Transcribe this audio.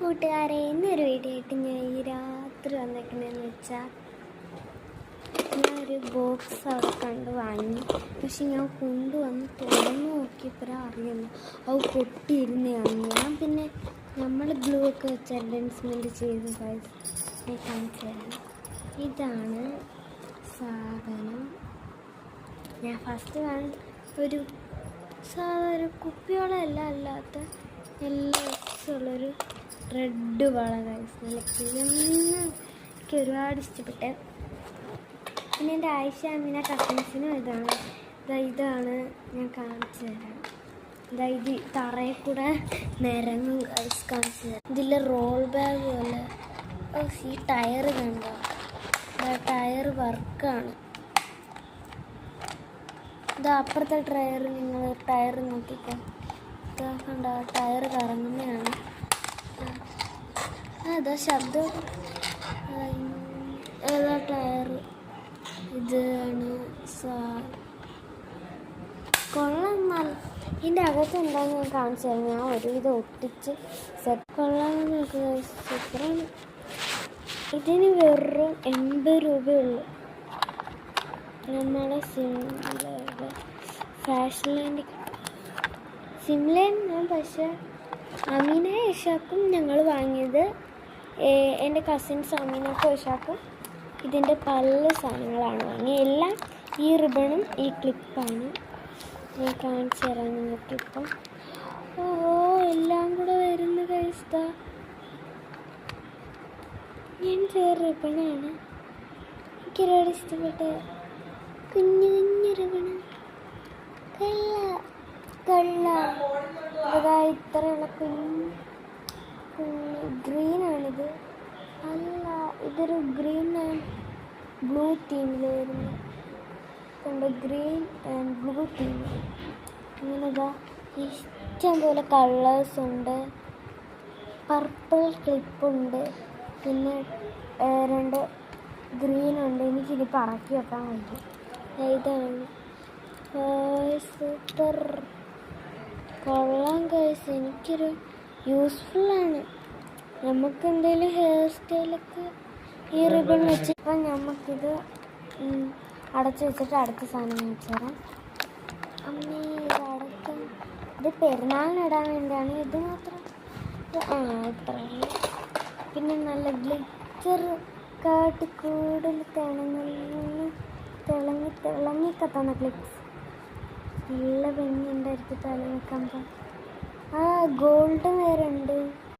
കൂട്ടുകാരെ, ഇന്നൊരു വീഡിയോ ആയിട്ട് ഞാൻ ഈ രാത്രി വന്നിരിക്കണമെന്ന് വെച്ചാൽ ഞാനൊരു ബോക്സ് അവിടെ കണ്ട് വാങ്ങി. പക്ഷെ ഞാൻ കൊണ്ടുവന്ന് തുറന്ന് നോക്കിയപ്പോൾ അറിയുന്നു അത് പൊട്ടിയിരുന്നതാണ്. ഞാൻ പിന്നെ നമ്മൾ ഗ്ലൂ ഒക്കെ വെച്ച് അഡ്ജസ്റ്റ്മെൻറ്റ് ചെയ്ത് കാണിച്ചു തരാം. ഇതാണ് സാധനം. ഞാൻ ഫസ്റ്റ് ഒരു സാധാരണ കുപ്പിയോളമല്ല, അല്ലാത്ത എല്ലാം ഉള്ളൊരു റെഡ് വള നല്ല ക്ലീന്ന് എനിക്ക് ഒരുപാട് ഇഷ്ടപ്പെട്ടെ. പിന്നെ എൻ്റെ ആയിഷ അമീന കസിൻസിനും ഇതാണ് ഞാൻ കാണിച്ചു തരാം. ഇത് തറയിൽ കൂടെ നിരങ്ങും കാണിച്ചു തരാം. ഇതിൽ റോൾ ബാഗ് പോലെ ഈ ടയർ കണ്ടോ, ടയർ വർക്കാണ്. ഇത് അപ്പുറത്തെ നിങ്ങൾ ടയർ നോക്കിക്കോ, കണ്ട ടയർ കറങ്ങുന്നതാണ്. അതാ ശബ്ദം, ഏതാ ടയർ ഇതാണ്. കൊള്ളാം. ഇതിൻ്റെ അകത്ത് എന്താണെന്ന് ഞാൻ കാണിച്ചു തരാം. ഞാൻ ഒരുവിധം ഒട്ടിച്ച് സെറ്റ് കൊള്ളാമെന്ന് നോക്കുക. സൂപ്പറാണ്. ഇതിന് വെറും 80 രൂപയുള്ളൂ. നമ്മളെ ഫാഷൻ ലാൻഡിൽ സിംലയാണ്. പക്ഷേ അമീന ഇഷാക്കും ഞങ്ങൾ വാങ്ങിയത്, എൻ്റെ കസിൻസ് അമീനക്കും ഇഷാക്കും ഇതിൻ്റെ പല സാധനങ്ങളാണ് വാങ്ങിയത്. എല്ലാം ഈ റിബണും ഈ ക്ലിപ്പാണ്. ഞാൻ കാണിച്ചു തരാം നിങ്ങൾക്കിപ്പം. എല്ലാം കൂടെ വരുന്ന കൈസ്ത ഞാൻ റിബണാണ്. എനിക്കൊരുപാട് ഇഷ്ടപ്പെട്ട കുഞ്ഞു കുഞ്ഞു റിബണ്. അതാ ഇത്രയുള്ള കുഞ്ഞു ഗ്രീനാണിത്. അല്ല, ഇതൊരു ഗ്രീൻ ആൻഡ് ബ്ലൂ തീമിൽ വരുന്നു. കണ്ട് ഗ്രീൻ ആൻഡ് ബ്ലൂ തീം. അങ്ങനെതാ ഇഷ്ടം പോലെ കളേഴ്സ് ഉണ്ട്. പർപ്പിൾ ക്ലിപ്പുണ്ട്, പിന്നെ 2 ഗ്രീനുണ്ട്. എനിക്കിത് പറക്കി വെക്കാൻ വയ്യ. ഇതാണ് സൂപ്പർ കൊള്ളാം ഗൈസ്. എനിക്കൊരു യൂസ്ഫുള്ളാണ്. നമുക്ക് എന്തെങ്കിലും ഹെയർ സ്റ്റൈലൊക്കെ ഈ റിബൺ വെച്ച് ഇപ്പം നമുക്കിത് അടച്ചു വെച്ചിട്ട് അടുത്ത സാധനം വെച്ചു തരാം. അമ്മേ, ഇത് പെരുന്നാളിനിടാൻ വേണ്ടിയാണ്. ഇത് മാത്രം ഇത്രയുള്ളൂ. പിന്നെ നല്ല ഗ്ലിറ്റർ കാട്ടി കൂടുതൽ തിളങ്ങി കത്തുന്ന ക്ലിപ്സ് നല്ല ഭംഗിയുണ്ടായിരിക്കും തിളങ്ങിക്കുമ്പോൾ. ഗോൾഡ് വേറെ ഉണ്ട്.